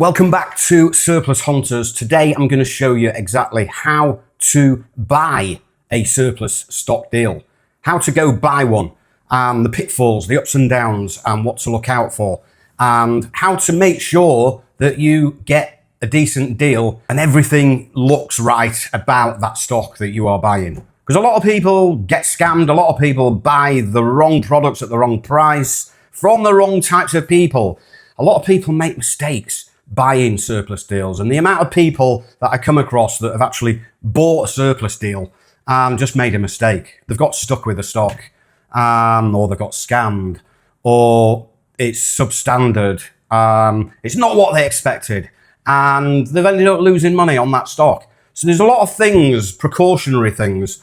Welcome back to Surplus Hunters. Today I'm going to show you exactly how to buy a surplus stock deal. How to go buy one, and the pitfalls, the ups and downs, and what to look out for, and how to make sure that you get a decent deal and everything looks right about that stock that you are buying. Because a lot of people get scammed, a lot of people buy the wrong products at the wrong price from the wrong types of people. A lot of people make mistakes buying surplus deals, and the amount of people that I come across that have actually bought a surplus deal and just made a mistake. They've got stuck with the stock, or they got scammed, or it's substandard, it's not what they expected, and they've ended up losing money on that stock. So there's a lot of things, precautionary things,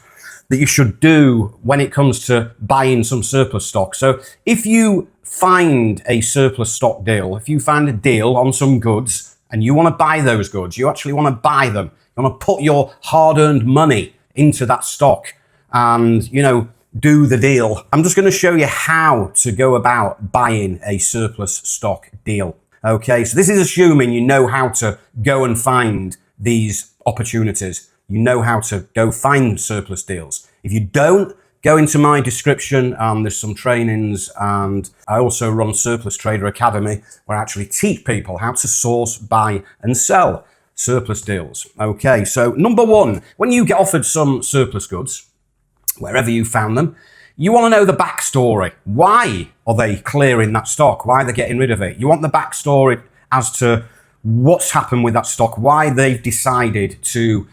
that you should do when it comes to buying some surplus stock. So if you find a surplus stock deal, if you find a deal on some goods and you want to buy those goods, you actually want to buy them, you want to put your hard-earned money into that stock and, do the deal. I'm just going to show you how to go about buying a surplus stock deal. Okay, so this is assuming you know how to go and find these opportunities. You know how to go find surplus deals. If you don't, go into my description, there's some trainings, and I also run Surplus Trader Academy, where I actually teach people how to source, buy and sell surplus deals. Okay, so number one, when you get offered some surplus goods, wherever you found them, you want to know the backstory. Why are they clearing that stock? Why are they getting rid of it? You want the backstory as to what's happened with that stock, why they've decided to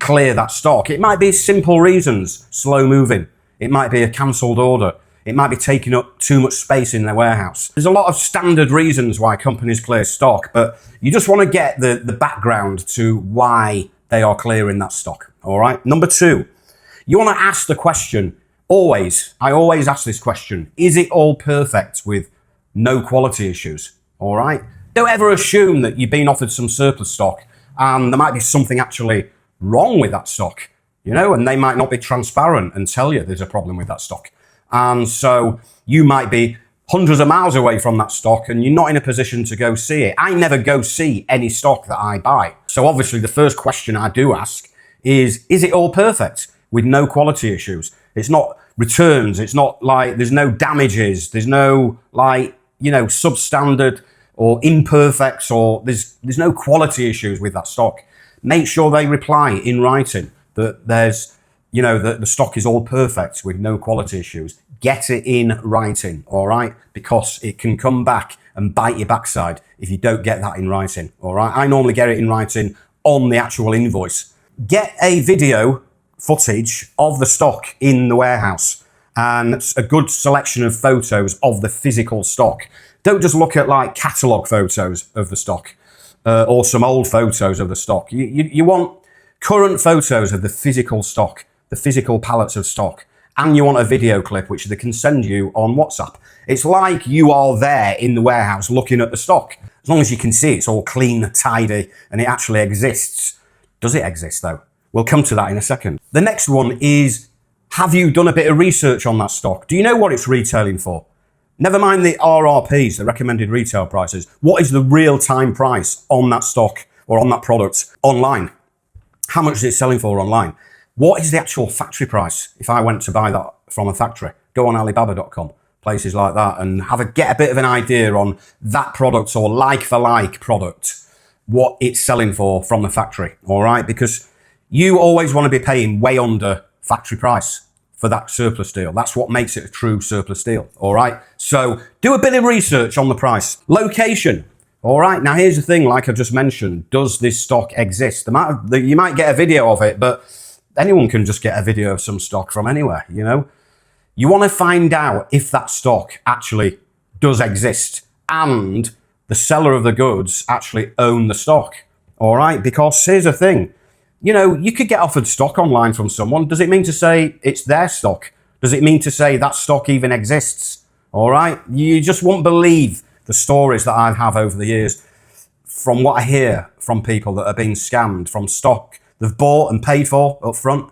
clear that stock. It might be simple reasons, slow moving. It might be a cancelled order. It might be taking up too much space in their warehouse. There's a lot of standard reasons why companies clear stock, but you just want to get the background to why they are clearing that stock. All right. Number two, you want to ask the question, I always ask this question, is it all perfect with no quality issues? All right. Don't ever assume that you've been offered some surplus stock and there might be something actually wrong with that stock. And they might not be transparent and tell you there's a problem with that stock. And so you might be hundreds of miles away from that stock and you're not in a position to go see it. I never go see any stock that I buy. So obviously the first question I do ask is it all perfect with no quality issues? It's not returns. It's not like there's no damages. There's no substandard or imperfects, or there's no quality issues with that stock. Make sure they reply in writing that there's, that the stock is all perfect with no quality issues. Get it in writing, all right? Because it can come back and bite your backside if you don't get that in writing, all right? I normally get it in writing on the actual invoice. Get a video footage of the stock in the warehouse and a good selection of photos of the physical stock. Don't just look at catalogue photos of the stock or some old photos of the stock. You want current photos of the physical stock, the physical pallets of stock, and you want a video clip which they can send you on WhatsApp. It's like you are there in the warehouse looking at the stock. As long as you can see it's all clean, tidy, and it actually exists. Does it exist though? We'll come to that in a second. The next one is, have you done a bit of research on that stock? Do you know what it's retailing for? Never mind the RRPs, the recommended retail prices. What is the real-time price on that stock or on that product online? How much is it selling for online? What is the actual factory price if I went to buy that from a factory? Go on Alibaba.com, places like that, and get a bit of an idea on that product or like-for-like product, what it's selling for from the factory, all right? Because you always want to be paying way under factory price for that surplus deal. That's what makes it a true surplus deal, all right? So do a bit of research on the price. Location. All right, now here's the thing, like I just mentioned, does this stock exist? You might get a video of it, but anyone can just get a video of some stock from anywhere, You want to find out if that stock actually does exist and the seller of the goods actually own the stock, all right? Because here's the thing, you could get offered stock online from someone. Does it mean to say it's their stock? Does it mean to say that stock even exists? All right, you just won't believe the stories that I have over the years from what I hear from people that are being scammed from stock they've bought and paid for up front.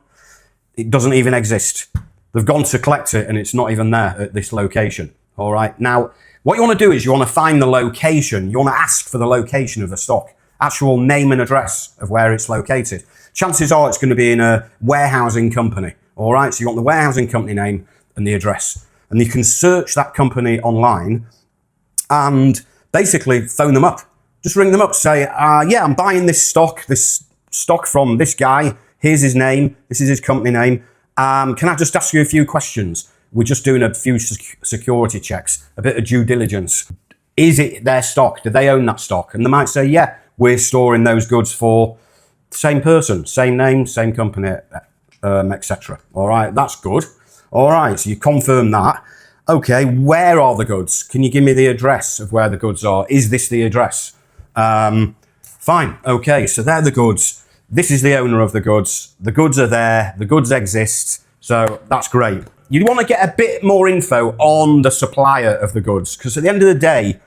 It doesn't even exist. They've gone to collect it and it's not even there at this location. All right. Now, What you want to do is you want to find the location. You want to ask for the location of the stock, actual name and address of where it's located. Chances are it's going to be in a warehousing company. All right, so you want the warehousing company name and the address. And you can search that company online and basically phone them up. Just ring them up, say, yeah, I'm buying this stock from this guy. Here's his name. This is his company name. Can I just ask you a few questions? We're just doing a few security checks, a bit of due diligence. Is it their stock? Do they own that stock? And they might say, yeah, we're storing those goods for the same person, same name, same company, etc. All right, that's good. All right, so you confirm that. Okay, where are the goods? Can you give me the address of where the goods are? Is this the address? Fine, okay, so they're the goods. This is the owner of the goods. The goods are there. The goods exist. So that's great. You want to get a bit more info on the supplier of the goods, because at the end of the day,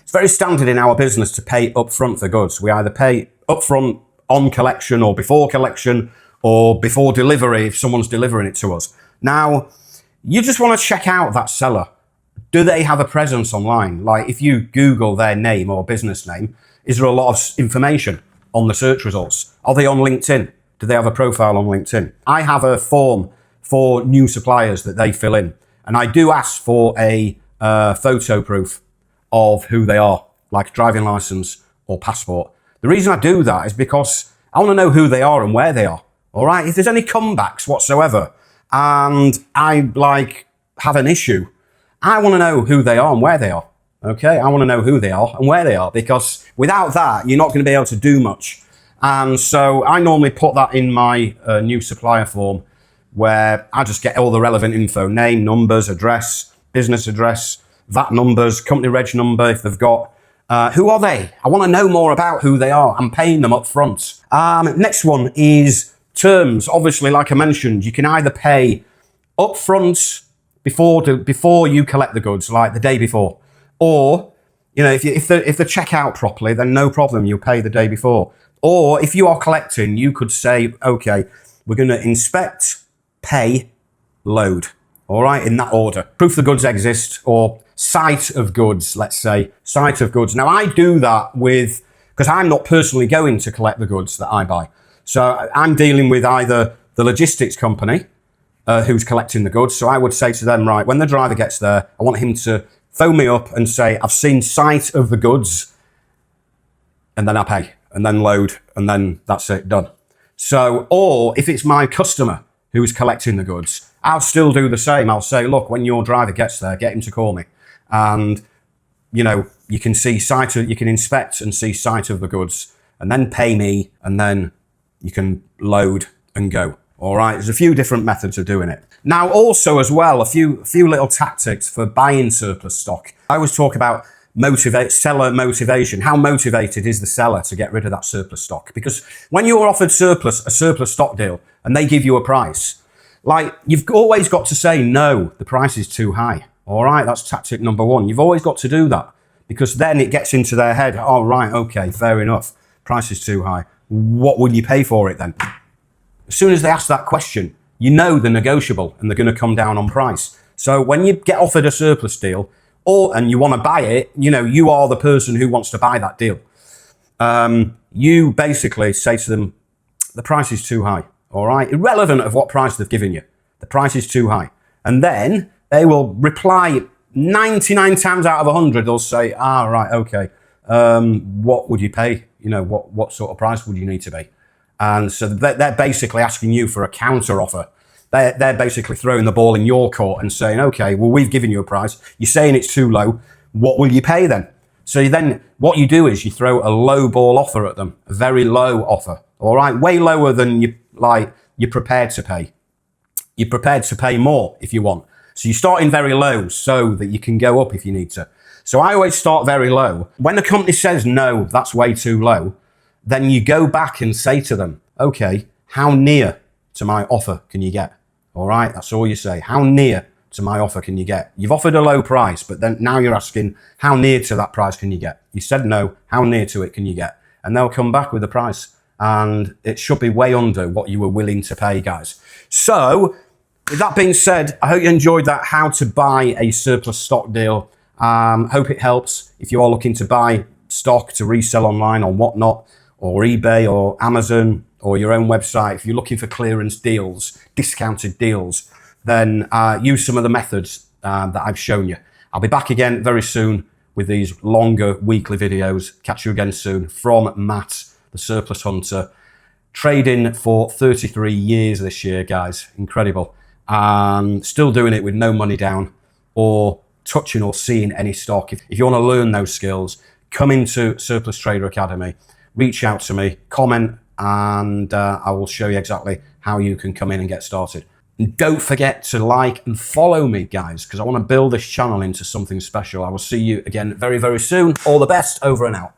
it's very standard in our business to pay upfront for goods. We either pay upfront on collection or before collection or before delivery if someone's delivering it to us. Now, you just want to check out that seller. Do they have a presence online? Like if you Google their name or business name, is there a lot of information on the search results? Are they on LinkedIn? Do they have a profile on LinkedIn? I have a form for new suppliers that they fill in. And I do ask for a photo proof of who they are, like driving license or passport. The reason I do that is because I want to know who they are and where they are. All right. If there's any comebacks whatsoever and I have an issue, I want to know who they are and where they are. Okay. I want to know who they are and where they are, because without that, you're not going to be able to do much. And so I normally put that in my new supplier form, where I just get all the relevant info: name, numbers, address, business address, VAT numbers, company reg number if they've got. Who are they? I want to know more about who they are. I'm paying them up front. Next one is terms. Obviously, like I mentioned, you can either pay up front before you collect the goods, like the day before, or if they check out properly, then no problem, you'll pay the day before. Or if you are collecting, you could say, okay, we're going to inspect, pay, load. All right, in that order. Proof the goods exist, or sight of goods, let's say, sight of goods. Now, I do that because I'm not personally going to collect the goods that I buy. So I'm dealing with either the logistics company who's collecting the goods. So I would say to them, right, when the driver gets there, I want him to phone me up and say, I've seen sight of the goods, and then I pay, and then load, and then that's it, done. So, or if it's my customer who's collecting the goods, I'll still do the same. I'll say, look, when your driver gets there, get him to call me. And, you can see you can inspect and see sight of the goods, and then pay me, and then you can load and go. All right. There's a few different methods of doing it. Now, also as well, a few little tactics for buying surplus stock. I always talk about seller motivation. How motivated is the seller to get rid of that surplus stock? Because when you're offered a surplus stock deal, and they give you a price, you've always got to say, no, the price is too high. All right. That's tactic number one. You've always got to do that, because then it gets into their head. Oh, right. Okay. Fair enough. Price is too high. What would you pay for it then? As soon as they ask that question, they're negotiable and they're going to come down on price. So when you get offered a surplus deal and you want to buy it, you are the person who wants to buy that deal. You basically say to them, the price is too high. All right. Irrelevant of what price they've given you. The price is too high. And then they will reply 99 times out of 100. They'll say, right. Okay. What would you pay? What sort of price would you need to be? And so they're basically asking you for a counter offer. They're basically throwing the ball in your court and saying, okay, well, we've given you a price. You're saying it's too low. What will you pay then? So then what you do is you throw a low ball offer at them, a very low offer. All right. Way lower than you're prepared to pay. You're prepared to pay more if you want. So you start in very low so that you can go up if you need to. So I always start very low. When the company says, no, that's way too low, then you go back and say to them, okay, how near to my offer can you get? All right. That's all you say. How near to my offer can you get? You've offered a low price, but then now you're asking, how near to that price can you get? You said no, how near to it can you get? And they'll come back with the price, and it should be way under what you were willing to pay, guys. So with that being said, I hope you enjoyed that how to buy a surplus stock deal. Hope it helps if you are looking to buy stock to resell online or whatnot, or eBay or Amazon or your own website. If you're looking for clearance deals, discounted deals, then use some of the methods that I've shown you. I'll be back again very soon with these longer weekly videos. Catch you again soon from Matt, the Surplus Hunter. Trading for 33 years this year, guys. Incredible. Still doing it with no money down or touching or seeing any stock. If you want to learn those skills, come into Surplus Trader Academy, reach out to me, comment, and I will show you exactly how you can come in and get started. And don't forget to like and follow me, guys, because I want to build this channel into something special. I will see you again very, very soon. All the best. Over and out.